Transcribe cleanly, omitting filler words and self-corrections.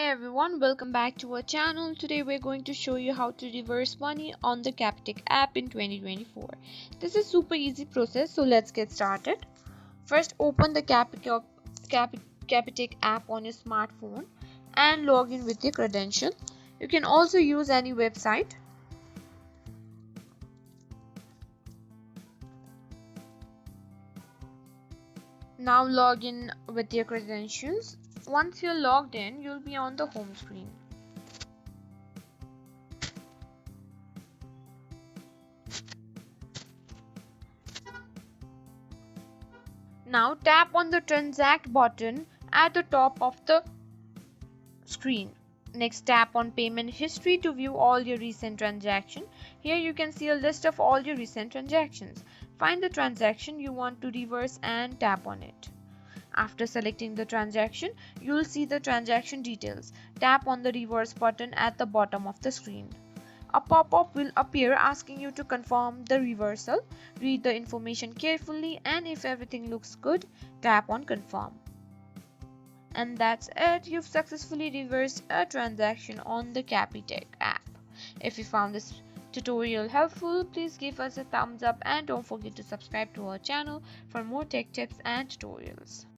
Everyone, welcome back to our channel. Today we're going to show you how to reverse money on the Capitec app in 2024. This is super easy process, so let's get started. First, open the Capitec app on your smartphone and log in with your credential. You can also use any website. Now log in with your credentials. Once you're logged in, you'll be on the home screen. Now tap on the transact button at the top of the screen. Next, tap on payment history to view all your recent transactions. Here you can see a list of all your recent transactions. Find the transaction you want to reverse and tap on it. After selecting the transaction, you'll see the transaction details. Tap on the reverse button at the bottom of the screen. A pop-up will appear asking you to confirm the reversal. Read the information carefully, and if everything looks good, tap on confirm. And that's it. You've successfully reversed a transaction on the Capitec app. If you found this tutorial helpful, please give us a thumbs up and don't forget to subscribe to our channel for more tech tips and tutorials.